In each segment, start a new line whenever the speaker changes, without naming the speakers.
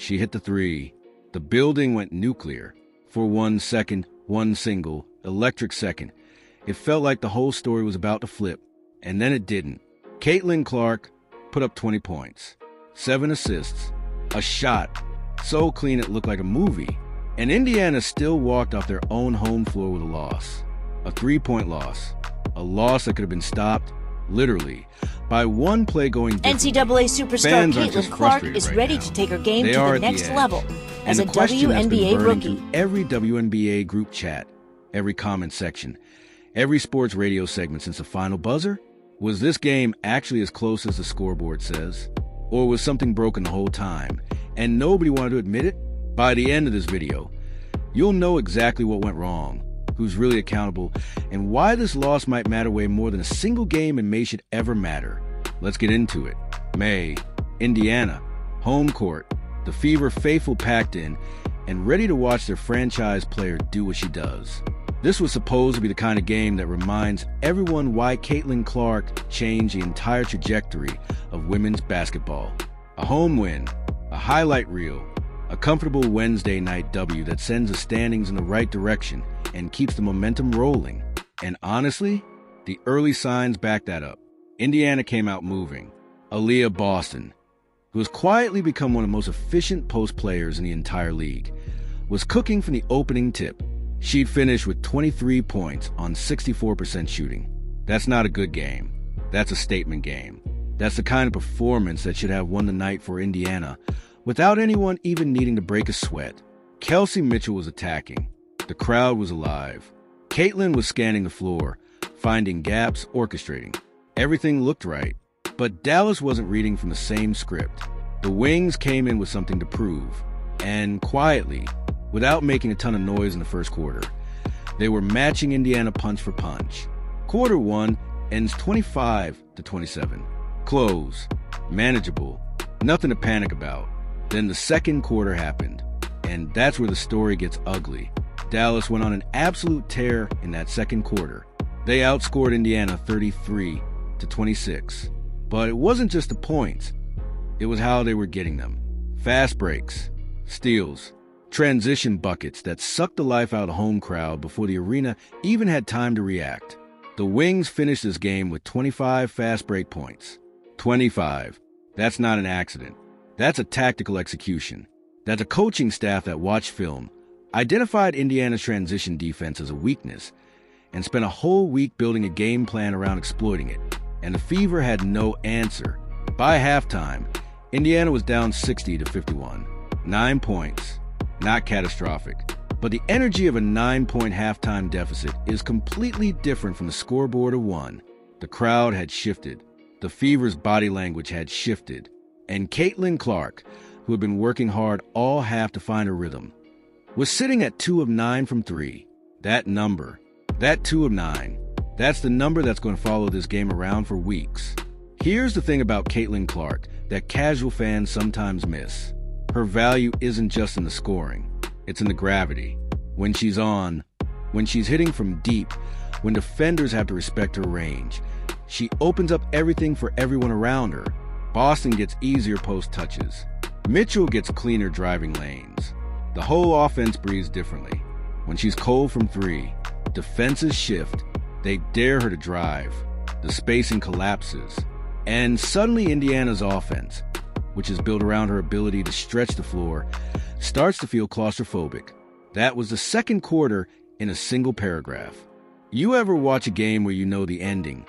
She hit the three. The building went nuclear. For 1 second, one single, electric second. It felt like the whole story was about to flip, and then it didn't. Caitlin Clark put up 20 points, 7 assists, a shot so clean it looked like a movie, and Indiana still walked off their own home floor with a loss. A 3-point loss. A loss that could have been stopped, literally, by one play going differently.
NCAA superstar Caitlin Clark is ready to take her game to the next level as a WNBA rookie.
Every WNBA group chat, every comment section, every sports radio segment since the final buzzer. Was this game actually as close as the scoreboard says? Or was something broken the whole time, and nobody wanted to admit it? By the end of this video, you'll know exactly what went wrong, who's really accountable, and why this loss might matter way more than a single game in May should ever matter. Let's get into it. May, Indiana, home court, the Fever faithful packed in, and ready to watch their franchise player do what she does. This was supposed to be the kind of game that reminds everyone why Caitlin Clark changed the entire trajectory of women's basketball. A home win, a highlight reel, a comfortable Wednesday night W that sends the standings in the right direction and keeps the momentum rolling. And honestly, the early signs back that up. Indiana came out moving. Aaliyah Boston, who has quietly become one of the most efficient post players in the entire league, was cooking from the opening tip. She'd finished with 23 points on 64% shooting. That's not a good game. That's a statement game. That's the kind of performance that should have won the night for Indiana without anyone even needing to break a sweat. Kelsey Mitchell was attacking. The crowd was alive. Caitlin was scanning the floor, finding gaps, orchestrating. Everything looked right, but Dallas wasn't reading from the same script. The Wings came in with something to prove, and quietly, without making a ton of noise in the first quarter, they were matching Indiana punch for punch. Quarter one ends 25-27. Close, manageable, nothing to panic about. Then the second quarter happened, and that's where the story gets ugly. Dallas went on an absolute tear in that second quarter. They outscored Indiana 33-26. But it wasn't just the points. It was how they were getting them. Fast breaks, steals, transition buckets that sucked the life out of the home crowd before the arena even had time to react. The Wings finished this game with 25 fast break points. 25. That's not an accident. That's a tactical execution. That's a coaching staff that watched film, identified Indiana's transition defense as a weakness, and spent a whole week building a game plan around exploiting it. And the Fever had no answer. By halftime, Indiana was down 60-51. 9 points. Not catastrophic. But the energy of a 9-point halftime deficit is completely different from the scoreboard of 1. The crowd had shifted. The Fever's body language had shifted. And Caitlin Clark, who had been working hard all half to find a rhythm, was sitting at 2 of 9 from 3. That number, that 2 of 9, that's the number that's going to follow this game around for weeks. Here's the thing about Caitlin Clark that casual fans sometimes miss. Her value isn't just in the scoring. It's in the gravity. When she's on, when she's hitting from deep, when defenders have to respect her range, she opens up everything for everyone around her. Boston gets easier post touches. Mitchell gets cleaner driving lanes. The whole offense breathes differently. When she's cold from 3, defenses shift. They dare her to drive. The spacing collapses. And suddenly Indiana's offense, which is built around her ability to stretch the floor, starts to feel claustrophobic. That was the second quarter in a single paragraph. You ever watch a game where you know the ending?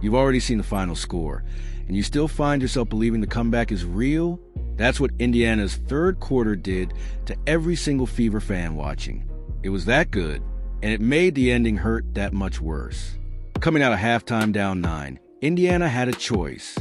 You've already seen the final score, and you still find yourself believing the comeback is real? That's what Indiana's third quarter did to every single Fever fan watching. It was that good, and it made the ending hurt that much worse. Coming out of halftime down 9, Indiana had a choice.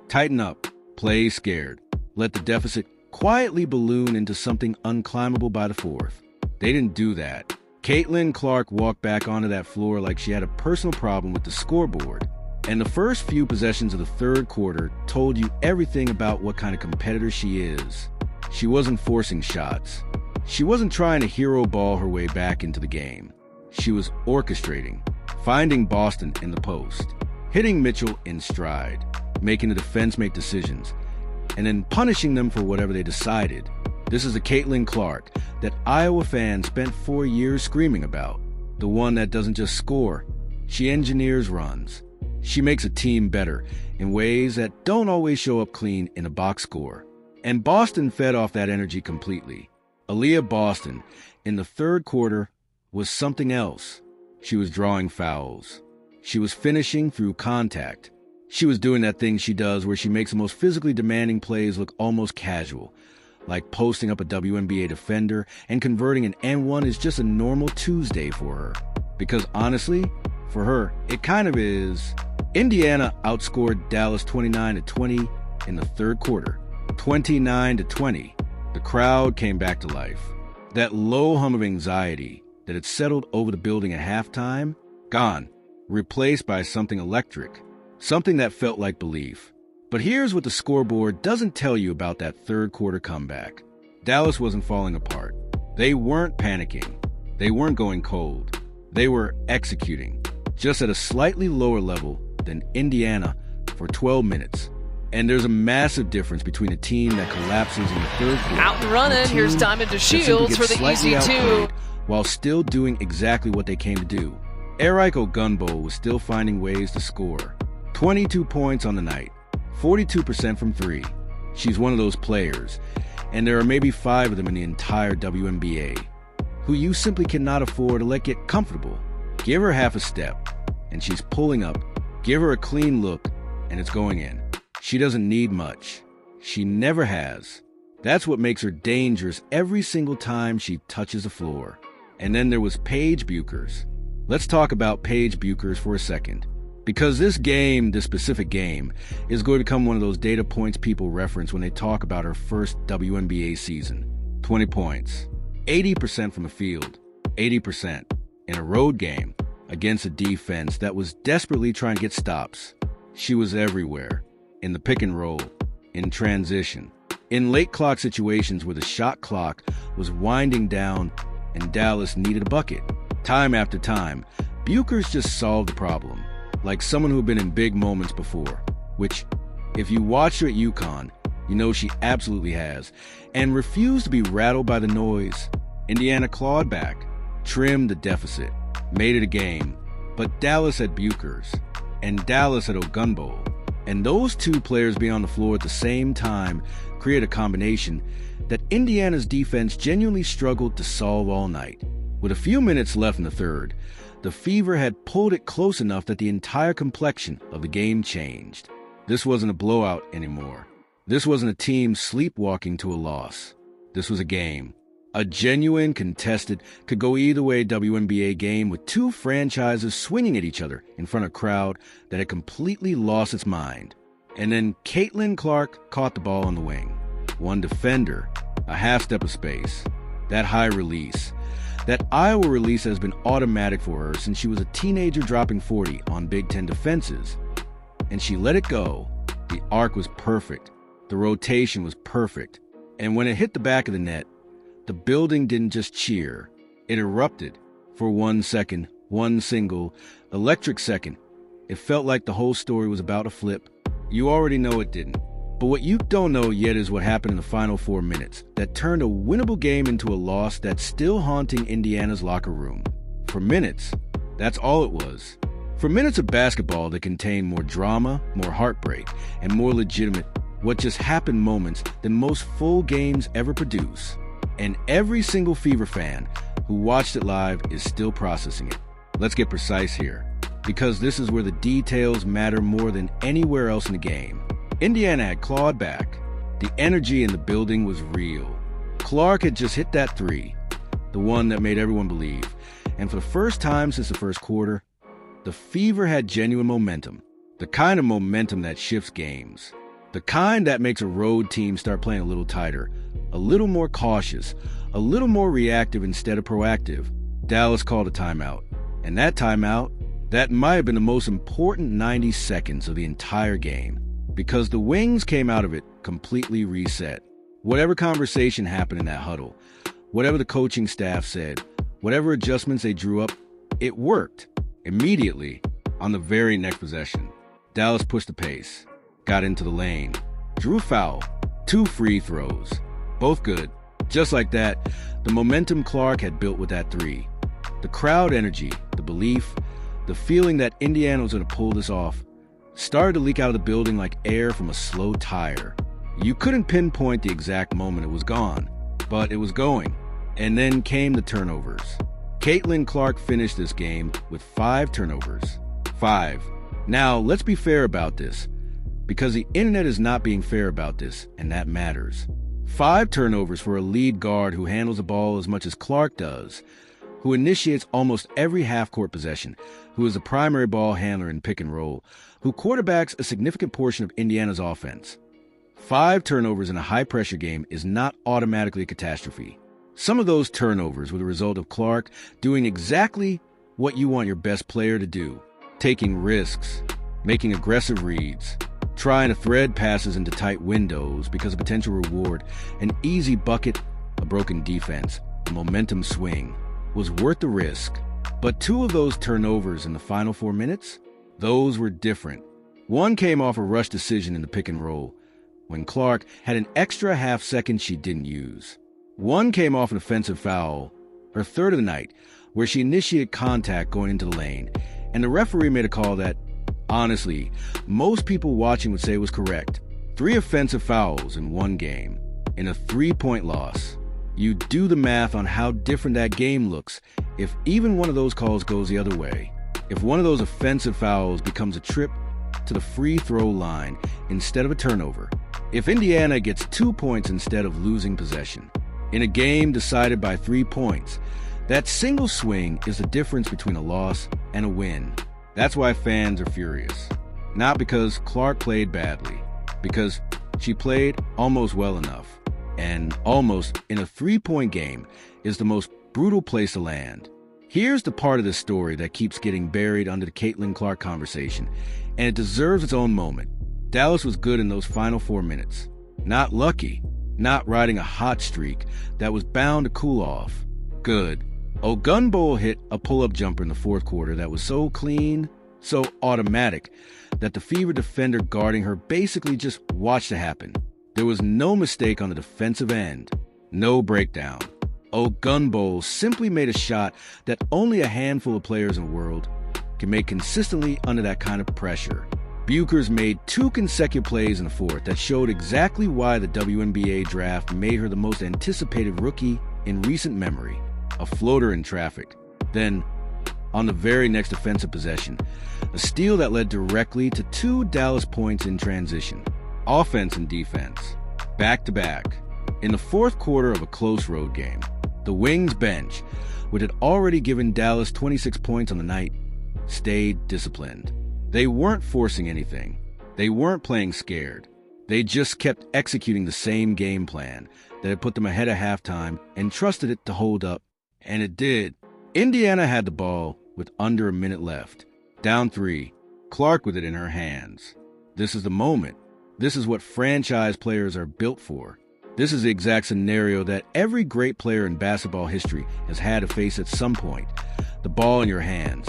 Tighten up, play scared, let the deficit quietly balloon into something unclimbable by the fourth. They didn't do that. Caitlin Clark walked back onto that floor like she had a personal problem with the scoreboard. And the first few possessions of the third quarter told you everything about what kind of competitor she is. She wasn't forcing shots. She wasn't trying to hero ball her way back into the game. She was orchestrating, finding Boston in the post, hitting Mitchell in stride, making the defense make decisions, and then punishing them for whatever they decided. This is the Caitlin Clark that Iowa fans spent 4 years screaming about. The one that doesn't just score, she engineers runs. She makes a team better in ways that don't always show up clean in a box score. And Boston fed off that energy completely. Aaliyah Boston, in the third quarter, was something else. She was drawing fouls. She was finishing through contact. She was doing that thing she does where she makes the most physically demanding plays look almost casual, like posting up a WNBA defender and converting an N1 is just a normal Tuesday for her. Because honestly, for her, it kind of is. Indiana outscored Dallas 29-20 in the third quarter, 29-20. The crowd came back to life. That low hum of anxiety that had settled over the building at halftime, gone, replaced by something electric, something that felt like belief. But here's what the scoreboard doesn't tell you about that third quarter comeback. Dallas wasn't falling apart. They weren't panicking. They weren't going cold. They were executing, just at a slightly lower level than Indiana for 12 minutes. And there's a massive difference between a team that collapses in the third quarter.
Out and running. Here's Diamond to Shields for the easy two.
While still doing exactly what they came to do. Eric Ogunbo was still finding ways to score. 22 points on the night, 42% from three. She's one of those players, and there are maybe 5 of them in the entire WNBA, who you simply cannot afford to let get comfortable. Give her half a step, and she's pulling up. Give her a clean look, and it's going in. She doesn't need much. She never has. That's what makes her dangerous every single time she touches the floor. And then there was Paige Bueckers. Let's talk about Paige Bueckers for a second. Because this specific game, is going to become one of those data points people reference when they talk about her first WNBA season. 20 points, 80% from the field, 80% in a road game against a defense that was desperately trying to get stops. She was everywhere, in the pick and roll, in transition, in late clock situations where the shot clock was winding down and Dallas needed a bucket. Time after time, Bueckers just solved the problem, like someone who had been in big moments before, which, if you watched her at UConn, you know she absolutely has, and refused to be rattled by the noise. Indiana clawed back, trimmed the deficit, made it a game, but Dallas had Bueckers, and Dallas had Ogunbo, and those two players being on the floor at the same time create a combination that Indiana's defense genuinely struggled to solve all night. With a few minutes left in the third, the Fever had pulled it close enough that the entire complexion of the game changed. This wasn't a blowout anymore. This wasn't a team sleepwalking to a loss. This was a game. A genuine, contested, could go either way WNBA game with two franchises swinging at each other in front of a crowd that had completely lost its mind. And then Caitlin Clark caught the ball on the wing. One defender, a half step of space, that high release. That Iowa release has been automatic for her since she was a teenager dropping 40 on Big Ten defenses. And she let it go. The arc was perfect. The rotation was perfect. And when it hit the back of the net, the building didn't just cheer. It erupted for 1 second, one single, electric second. It felt like the whole story was about to flip. You already know it didn't. But what you don't know yet is what happened in the final 4 minutes that turned a winnable game into a loss that's still haunting Indiana's locker room. For minutes, that's all it was. For minutes of basketball that contained more drama, more heartbreak, and more legitimate, what just happened moments than most full games ever produce. And every single Fever fan who watched it live is still processing it. Let's get precise here, because this is where the details matter more than anywhere else in the game. Indiana had clawed back. The energy in the building was real. Clark had just hit that three, the one that made everyone believe. And for the first time since the first quarter, the Fever had genuine momentum. The kind of momentum that shifts games. The kind that makes a road team start playing a little tighter, a little more cautious, a little more reactive instead of proactive. Dallas called a timeout. And that timeout, that might have been the most important 90 seconds of the entire game. Because the Wings came out of it completely reset. Whatever conversation happened in that huddle, whatever the coaching staff said, whatever adjustments they drew up, it worked. Immediately, on the very next possession, Dallas pushed the pace, got into the lane, drew foul, 2 free throws, both good, Just like that, the momentum Clark had built with that three, the crowd energy, the belief, the feeling that Indiana was going to pull this off, started to leak out of the building like air from a slow tire. You couldn't pinpoint the exact moment it was gone, but it was going. And then came the turnovers. Caitlin Clark finished this game with 5 turnovers. 5. Now, let's be fair about this, because the internet is not being fair about this, and that matters. 5 turnovers for a lead guard who handles the ball as much as Clark does, who initiates almost every half-court possession, who is the primary ball handler in pick and roll, who quarterbacks a significant portion of Indiana's offense. 5 turnovers in a high-pressure game is not automatically a catastrophe. Some of those turnovers were the result of Clark doing exactly what you want your best player to do, taking risks, making aggressive reads, trying to thread passes into tight windows because of potential reward, an easy bucket, a broken defense, a momentum swing, was worth the risk. But 2 of those turnovers in the final 4 minutes, those were different. One came off a rush decision in the pick and roll, when Clark had an extra half second she didn't use. One came off an offensive foul, her third of the night, where she initiated contact going into the lane, and the referee made a call that, honestly, most people watching would say was correct. 3 offensive fouls in one game, in a 3-point loss. You do the math on how different that game looks if even one of those calls goes the other way. If one of those offensive fouls becomes a trip to the free throw line instead of a turnover. If Indiana gets 2 points instead of losing possession. In a game decided by 3 points, that single swing is the difference between a loss and a win. That's why fans are furious. Not because Clark played badly, because she played almost well enough. And almost in a 3-point game is the most brutal place to land. Here's the part of this story that keeps getting buried under the Caitlin Clark conversation, and it deserves its own moment. Dallas was good in those final 4 minutes. Not lucky, not riding a hot streak that was bound to cool off. Good. Ogunbo hit a pull-up jumper in the 4th quarter that was so clean, so automatic, that the Fever defender guarding her basically just watched it happen. There was no mistake on the defensive end. No breakdown. Ogunbo simply made a shot that only a handful of players in the world can make consistently under that kind of pressure. Bueckers made 2 consecutive plays in the 4th that showed exactly why the WNBA draft made her the most anticipated rookie in recent memory. A floater in traffic. Then, on the very next offensive possession, a steal that led directly to 2 Dallas points in transition. Offense and defense. Back-to-back. In the 4th quarter of a close road game, the Wings bench, which had already given Dallas 26 points on the night, stayed disciplined. They weren't forcing anything. They weren't playing scared. They just kept executing the same game plan that had put them ahead of halftime and trusted it to hold up. And it did. Indiana had the ball with under a minute left. Down 3. Clark with it in her hands. This is the moment. This is what franchise players are built for. This is the exact scenario that every great player in basketball history has had to face at some point. The ball in your hands.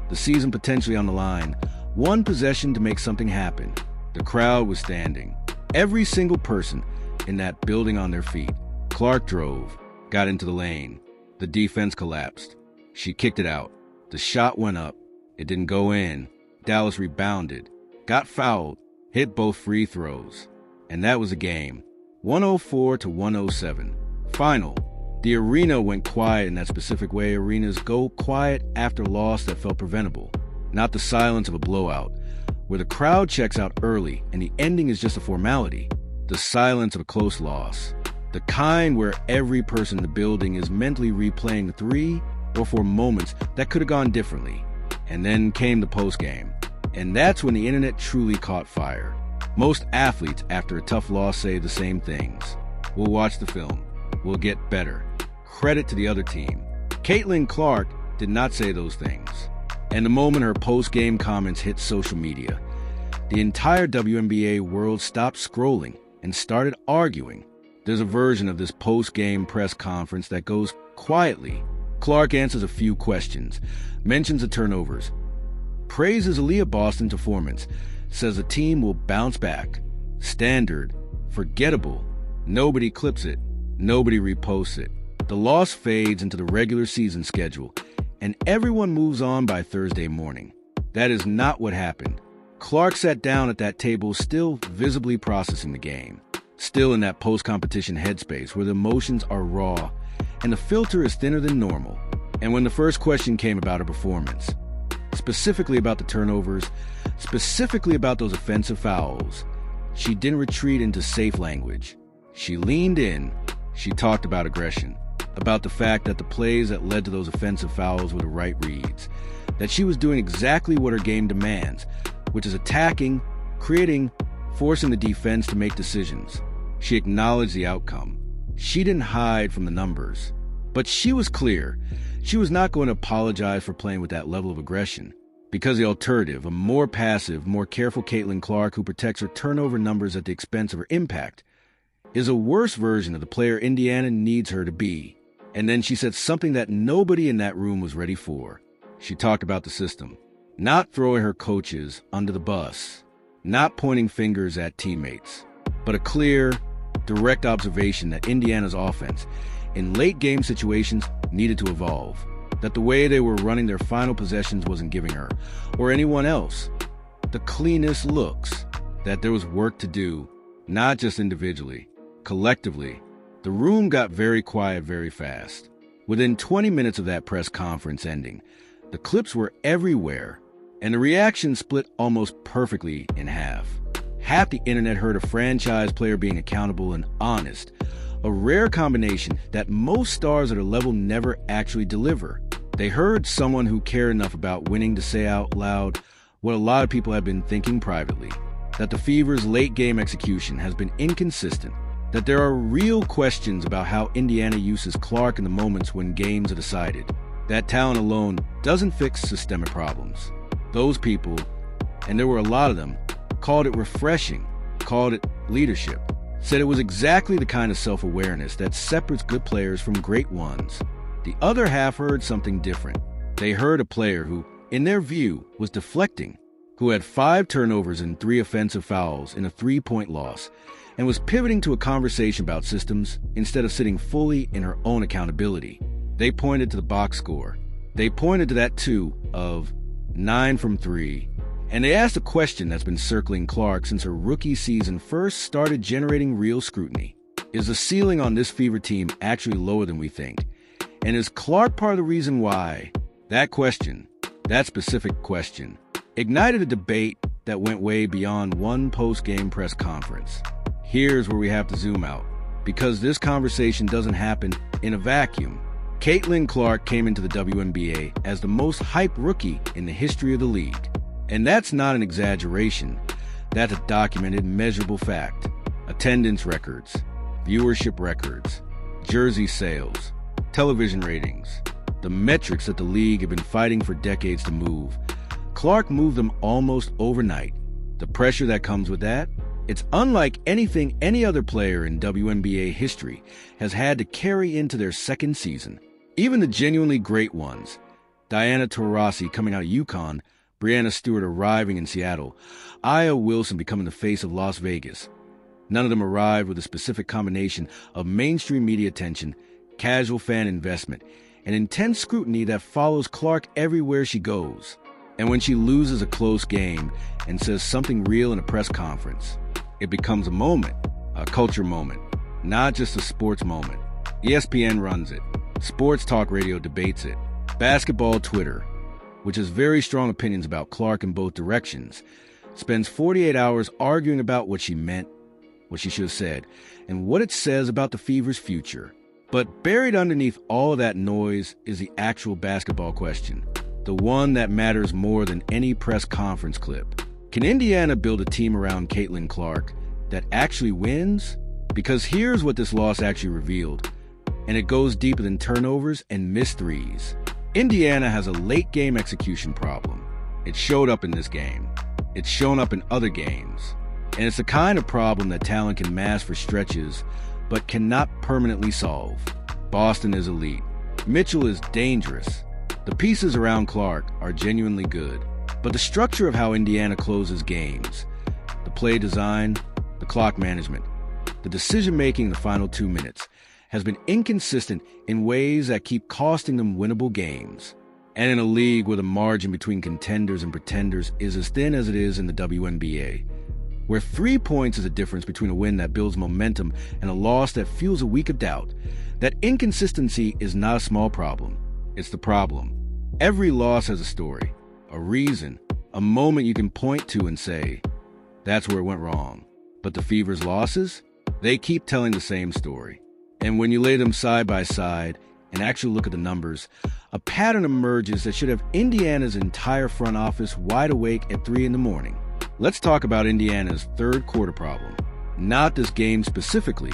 The season potentially on the line. One possession to make something happen. The crowd was standing. Every single person in that building on their feet. Clark drove, got into the lane. The defense collapsed. She kicked it out. The shot went up. It didn't go in. Dallas rebounded, got fouled, hit both free throws. And that was a game. 104-107. Final. The arena went quiet in that specific way arenas go quiet after a loss that felt preventable. Not the silence of a blowout, where the crowd checks out early and the ending is just a formality. The silence of a close loss. The kind where every person in the building is mentally replaying the 3 or 4 moments that could have gone differently. And then came the postgame. And that's when the internet truly caught fire. Most athletes, after a tough loss, say the same things. We'll watch the film. We'll get better. Credit to the other team. Caitlin Clark did not say those things. And the moment her post-game comments hit social media, the entire WNBA world stopped scrolling and started arguing. There's a version of this post-game press conference that goes quietly. Clark answers a few questions, mentions the turnovers, praises Aaliyah Boston's performance, says the team will bounce back. Standard, forgettable, nobody clips it. Nobody reposts it. The loss fades into the regular season schedule, and everyone moves on by Thursday morning. That is not what happened. Clark sat down at that table still visibly processing the game, still in that post-competition headspace where the emotions are raw and the filter is thinner than normal. And when the first question came about her performance, specifically about the turnovers, specifically about those offensive fouls, she didn't retreat into safe language. She leaned in. She talked about aggression, about the fact that the plays that led to those offensive fouls were the right reads, that she was doing exactly what her game demands, which is attacking, creating, forcing the defense to make decisions. She acknowledged the outcome. She didn't hide from the numbers. But she was clear. She was not going to apologize for playing with that level of aggression, because the alternative, a more passive, more careful Caitlin Clark who protects her turnover numbers at the expense of her impact, is a worse version of the player Indiana needs her to be. And then she said something that nobody in that room was ready for. She talked about the system, not throwing her coaches under the bus, not pointing fingers at teammates, but a clear, direct observation that Indiana's offense, in late-game situations, needed to evolve, that the way they were running their final possessions wasn't giving her, or anyone else, the cleanest looks, that there was work to do, not just individually, collectively. The room got very quiet very fast. Within 20 minutes of that press conference ending, the clips were everywhere, and the reaction split almost perfectly in half. Half the internet heard a franchise player being accountable and honest, a rare combination that most stars at her level never actually deliver. They heard someone who cared enough about winning to say out loud what a lot of people have been thinking privately, that the Fever's late-game execution has been inconsistent, that there are real questions about how Indiana uses Clark in the moments when games are decided. That talent alone doesn't fix systemic problems. Those people, and there were a lot of them, called it refreshing, called it leadership, said it was exactly the kind of self-awareness that separates good players from great ones. The other half heard something different. They heard a player who, in their view, was deflecting, who had 5 turnovers and 3 offensive fouls in a 3-point loss, and was pivoting to a conversation about systems instead of sitting fully in her own accountability. They pointed to the box score. They pointed to that 2 of 9 from 3. And they asked a question that's been circling Clark since her rookie season first started generating real scrutiny. Is the ceiling on this Fever team actually lower than we think? And is Clark part of the reason why? That question, that specific question, ignited a debate that went way beyond one post-game press conference. Here's where we have to zoom out, because this conversation doesn't happen in a vacuum. Caitlin Clark came into the WNBA as the most hyped rookie in the history of the league. And that's not an exaggeration. That's a documented, measurable fact. Attendance records, viewership records, jersey sales, television ratings, the metrics that the league had been fighting for decades to move. Clark moved them almost overnight. The pressure that comes with that, it's unlike anything any other player in WNBA history has had to carry into their second season. Even the genuinely great ones, Diana Taurasi coming out of UConn, Breanna Stewart arriving in Seattle, Aya Wilson becoming the face of Las Vegas. None of them arrived with a specific combination of mainstream media attention, casual fan investment, and intense scrutiny that follows Clark everywhere she goes. And when she loses a close game and says something real in a press conference, it becomes a moment, a culture moment, not just a sports moment. ESPN runs it. Sports talk radio debates it. Basketball Twitter, which has very strong opinions about Clark in both directions, spends 48 hours arguing about what she meant, what she should have said, and what it says about the Fever's future. But buried underneath all of that noise is the actual basketball question, the one that matters more than any press conference clip. Can Indiana build a team around Caitlin Clark that actually wins? Because here's what this loss actually revealed, and it goes deeper than turnovers and missed threes. Indiana has a late-game execution problem. It showed up in this game. It's shown up in other games. And it's the kind of problem that talent can mask for stretches, but cannot permanently solve. Boston is elite. Mitchell is dangerous. The pieces around Clark are genuinely good. But the structure of how Indiana closes games, the play design, the clock management, the decision-making in the final 2 minutes, has been inconsistent in ways that keep costing them winnable games. And in a league where the margin between contenders and pretenders is as thin as it is in the WNBA, where 3 points is a difference between a win that builds momentum and a loss that fuels a week of doubt, that inconsistency is not a small problem. It's the problem. Every loss has a story, a reason, a moment you can point to and say, that's where it went wrong. But the Fever's losses? They keep telling the same story. And when you lay them side by side and actually look at the numbers, a pattern emerges that should have Indiana's entire front office wide awake at 3 in the morning. Let's talk about Indiana's third quarter problem. Not this game specifically,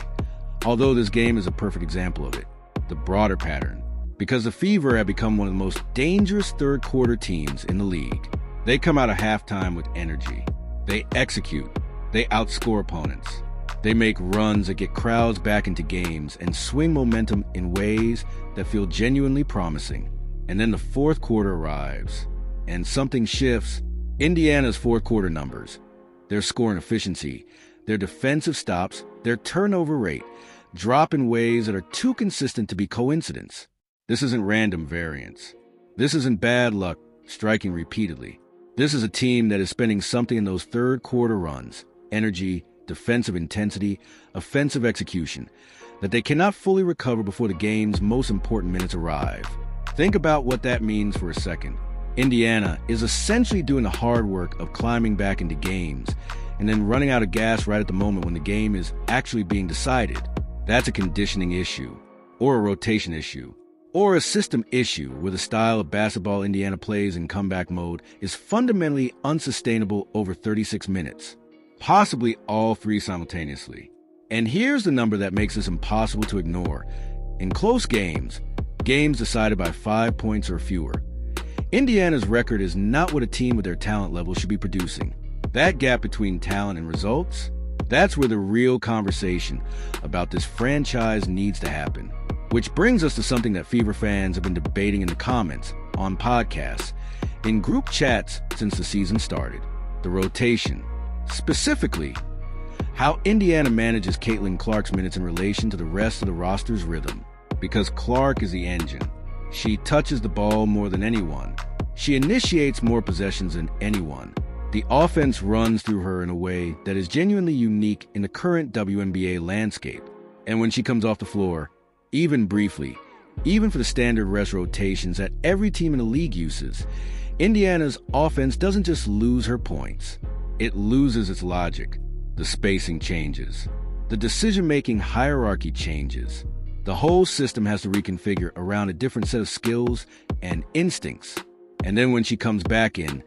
although this game is a perfect example of it. The broader pattern. Because the Fever have become one of the most dangerous third quarter teams in the league. They come out of halftime with energy. They execute. They outscore opponents. They make runs that get crowds back into games and swing momentum in ways that feel genuinely promising. And then the fourth quarter arrives, and something shifts. Indiana's fourth quarter numbers, their scoring efficiency, their defensive stops, their turnover rate, drop in ways that are too consistent to be coincidence. This isn't random variance. This isn't bad luck striking repeatedly. This is a team that is spending something in those third quarter runs, energy, defensive intensity, offensive execution, that they cannot fully recover before the game's most important minutes arrive. Think about what that means for a second. Indiana is essentially doing the hard work of climbing back into games and then running out of gas right at the moment when the game is actually being decided. That's a conditioning issue, or a rotation issue, or a system issue where the style of basketball Indiana plays in comeback mode is fundamentally unsustainable over 36 minutes. Possibly all three simultaneously. And here's the number that makes this impossible to ignore. In close games, games decided by 5 points or fewer, Indiana's record is not what a team with their talent level should be producing. That gap between talent and results, that's where the real conversation about this franchise needs to happen. Which brings us to something that Fever fans have been debating in the comments, on podcasts, in group chats since the season started. The rotation. Specifically, how Indiana manages Caitlin Clark's minutes in relation to the rest of the roster's rhythm. Because Clark is the engine. She touches the ball more than anyone. She initiates more possessions than anyone. The offense runs through her in a way that is genuinely unique in the current WNBA landscape. And when she comes off the floor, even briefly, even for the standard rest rotations that every team in the league uses, Indiana's offense doesn't just lose her points. It loses its logic. The spacing changes. The decision-making hierarchy changes. The whole system has to reconfigure around a different set of skills and instincts. And then when she comes back in,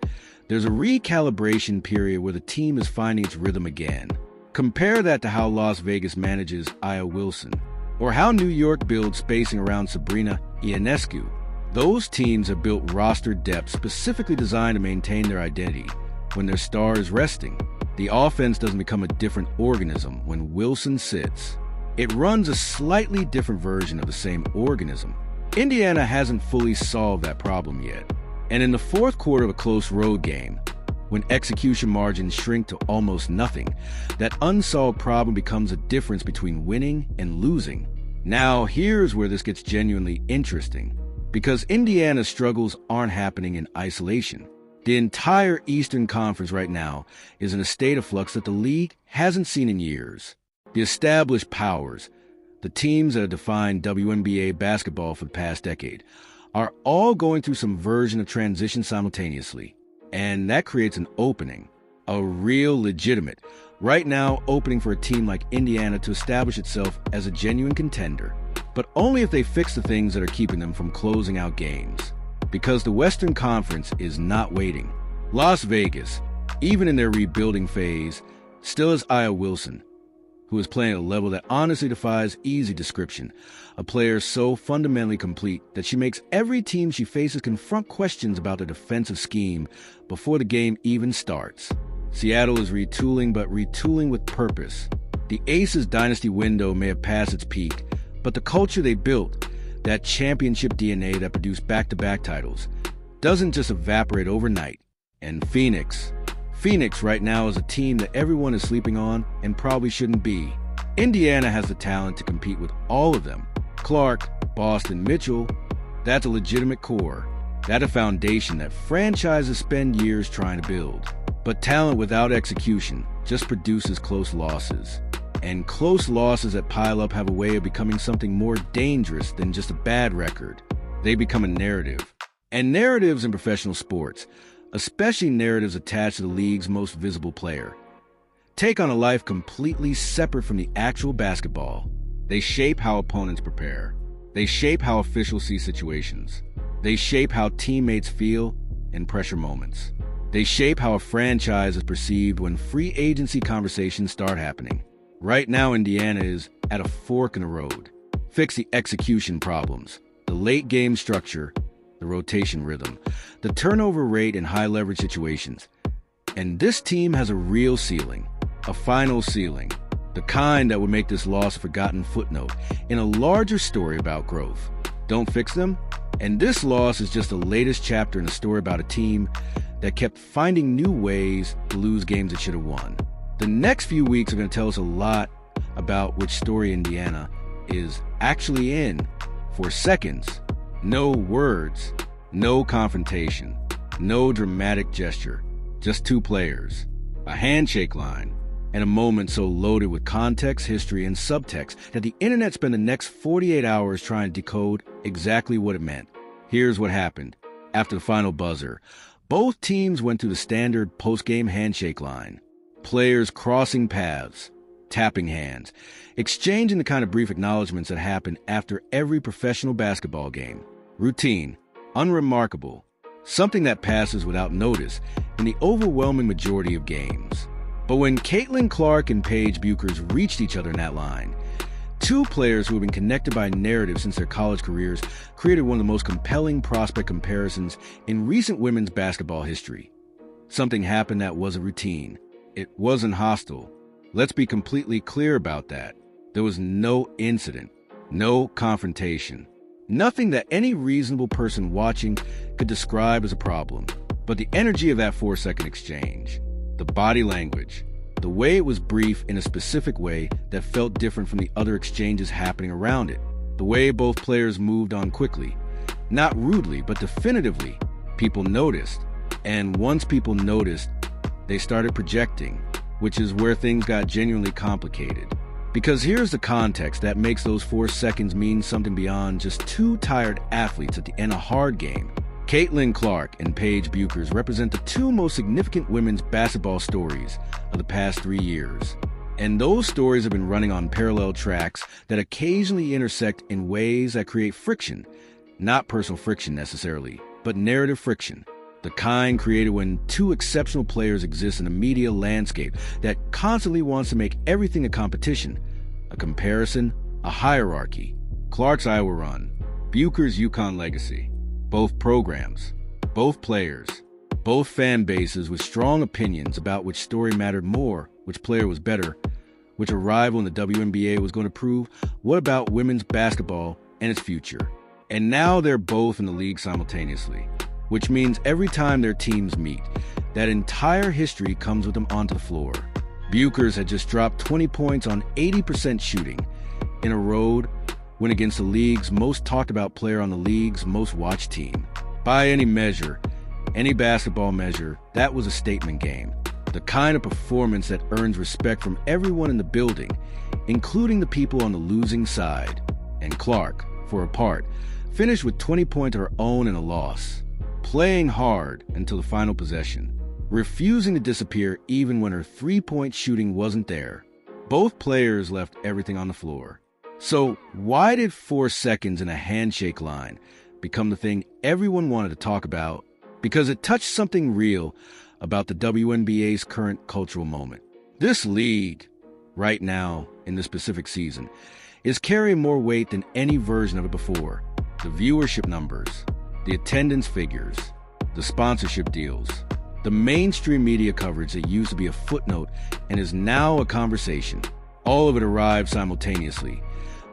there's a recalibration period where the team is finding its rhythm again. Compare that to how Las Vegas manages Aya Wilson, or how New York builds spacing around Sabrina Ionescu. Those teams have built roster depth specifically designed to maintain their identity when their star is resting. The offense doesn't become a different organism when Wilson sits. It runs a slightly different version of the same organism. Indiana hasn't fully solved that problem yet. And in the fourth quarter of a close road game, when execution margins shrink to almost nothing, that unsolved problem becomes a difference between winning and losing. Now, here's where this gets genuinely interesting. Because Indiana's struggles aren't happening in isolation. The entire Eastern Conference right now is in a state of flux that the league hasn't seen in years. The established powers, the teams that have defined WNBA basketball for the past decade, are all going through some version of transition simultaneously. And that creates an opening, a real legitimate, right now opening for a team like Indiana to establish itself as a genuine contender, but only if they fix the things that are keeping them from closing out games. Because the Western Conference is not waiting. Las Vegas, even in their rebuilding phase, still has Aya Wilson, who is playing at a level that honestly defies easy description, a player so fundamentally complete that she makes every team she faces confront questions about their defensive scheme before the game even starts. Seattle is retooling, but retooling with purpose. The Aces dynasty window may have passed its peak, but the culture they built, that championship DNA that produced back-to-back titles, doesn't just evaporate overnight. And Phoenix right now is a team that everyone is sleeping on and probably shouldn't be. Indiana has the talent to compete with all of them. Clark, Boston, Mitchell, that's a legitimate core. That's a foundation that franchises spend years trying to build. But talent without execution just produces close losses. And close losses that pile up have a way of becoming something more dangerous than just a bad record. They become a narrative. And narratives in professional sports, especially narratives attached to the league's most visible player, take on a life completely separate from the actual basketball. They shape how opponents prepare. They shape how officials see situations. They shape how teammates feel in pressure moments. They shape how a franchise is perceived when free agency conversations start happening. Right now, Indiana is at a fork in the road. Fix the execution problems, the late game structure, the rotation rhythm, the turnover rate in high-leverage situations. And this team has a real ceiling, a final ceiling, the kind that would make this loss a forgotten footnote in a larger story about growth. Don't fix them? And this loss is just the latest chapter in a story about a team that kept finding new ways to lose games it should have won. The next few weeks are going to tell us a lot about which story Indiana is actually in. For seconds, no words, no confrontation, no dramatic gesture, just two players, a handshake line, and a moment so loaded with context, history, and subtext that the internet spent the next 48 hours trying to decode exactly what it meant. Here's what happened. After the final buzzer, both teams went through the standard post-game handshake line. Players crossing paths, tapping hands, exchanging the kind of brief acknowledgments that happen after every professional basketball game. Routine, unremarkable, something that passes without notice in the overwhelming majority of games. But when Clark and Paige Bueckers reached each other in that line, two players who have been connected by narrative since their college careers created one of the most compelling prospect comparisons in recent women's basketball history. Something happened that wasn't routine. It wasn't hostile. Let's be completely clear about that. There was no incident, no confrontation, nothing that any reasonable person watching could describe as a problem. But the energy of that 4-second exchange, the body language, the way it was brief in a specific way that felt different from the other exchanges happening around it, the way both players moved on quickly, not rudely, but definitively, people noticed. And once people noticed, they started projecting, which is where things got genuinely complicated. Because here's the context that makes those 4 seconds mean something beyond just two tired athletes at the end of a hard game. Clark and Paige Bueckers represent the two most significant women's basketball stories of the past 3 years. And those stories have been running on parallel tracks that occasionally intersect in ways that create friction. Not personal friction necessarily, but narrative friction. The kind created when two exceptional players exist in a media landscape that constantly wants to make everything a competition, a comparison, a hierarchy. Clark's Iowa run, Bueckers' UConn legacy. Both programs, both players, both fan bases with strong opinions about which story mattered more, which player was better, which arrival in the WNBA was going to prove what about women's basketball and its future. And now they're both in the league simultaneously, which means every time their teams meet, that entire history comes with them onto the floor. Bueckers had just dropped 20 points on 80% shooting in a road win against the league's most talked about player on the league's most watched team. By any measure, any basketball measure, that was a statement game. The kind of performance that earns respect from everyone in the building, including the people on the losing side. And Clark, for her part, finished with 20 points of her own in a loss, playing hard until the final possession, refusing to disappear even when her three-point shooting wasn't there. Both players left everything on the floor. So why did 4 seconds in a handshake line become the thing everyone wanted to talk about? Because it touched something real about the WNBA's current cultural moment. This league, right now, in this specific season, is carrying more weight than any version of it before. The viewership numbers, the attendance figures, the sponsorship deals, the mainstream media coverage that used to be a footnote and is now a conversation. All of it arrived simultaneously,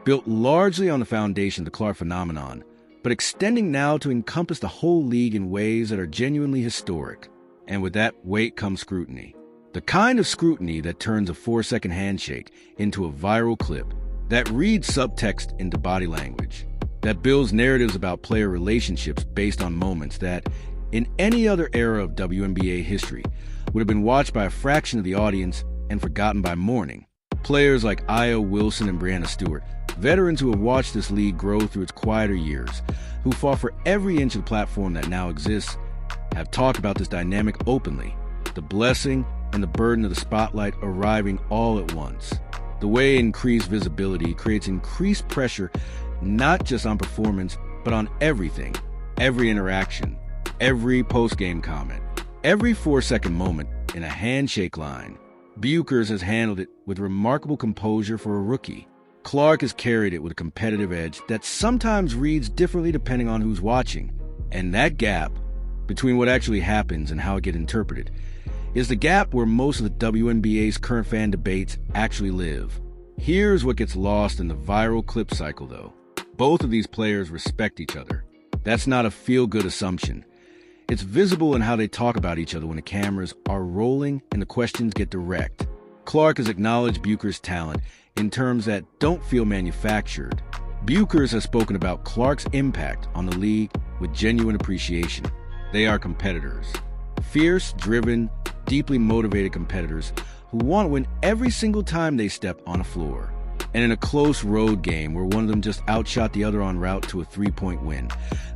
built largely on the foundation of the Clark phenomenon, but extending now to encompass the whole league in ways that are genuinely historic. And with that weight comes scrutiny. The kind of scrutiny that turns a 4-second handshake into a viral clip, that reads subtext into body language, that builds narratives about player relationships based on moments that, in any other era of WNBA history, would have been watched by a fraction of the audience and forgotten by morning. Players like Io Wilson and Breanna Stewart, veterans who have watched this league grow through its quieter years, who fought for every inch of the platform that now exists, have talked about this dynamic openly, the blessing and the burden of the spotlight arriving all at once. The way increased visibility creates increased pressure not just on performance, but on everything, every interaction, every post-game comment, every 4-second moment in a handshake line. Bueckers has handled it with remarkable composure for a rookie. Clark has carried it with a competitive edge that sometimes reads differently depending on who's watching. And that gap between what actually happens and how it gets interpreted is the gap where most of the WNBA's current fan debates actually live. Here's what gets lost in the viral clip cycle, though. Both of these players respect each other. That's not a feel-good assumption. It's visible in how they talk about each other when the cameras are rolling and the questions get direct. Clark has acknowledged Bueckers' talent in terms that don't feel manufactured. Bueckers has spoken about Clark's impact on the league with genuine appreciation. They are competitors. Fierce, driven, deeply motivated competitors who want to win every single time they step on a floor. And in a close road game where one of them just outshot the other en route to a 3-point win,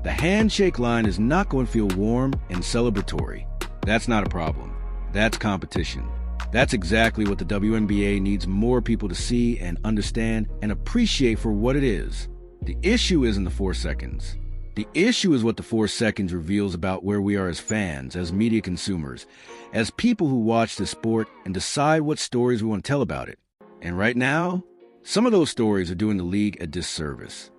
the handshake line is not going to feel warm and celebratory. That's not a problem. That's competition. That's exactly what the WNBA needs more people to see and understand and appreciate for what it is. The issue isn't the 4 seconds. The issue is what the 4 seconds reveals about where we are as fans, as media consumers, as people who watch this sport and decide what stories we want to tell about it. And right now, some of those stories are doing the league a disservice.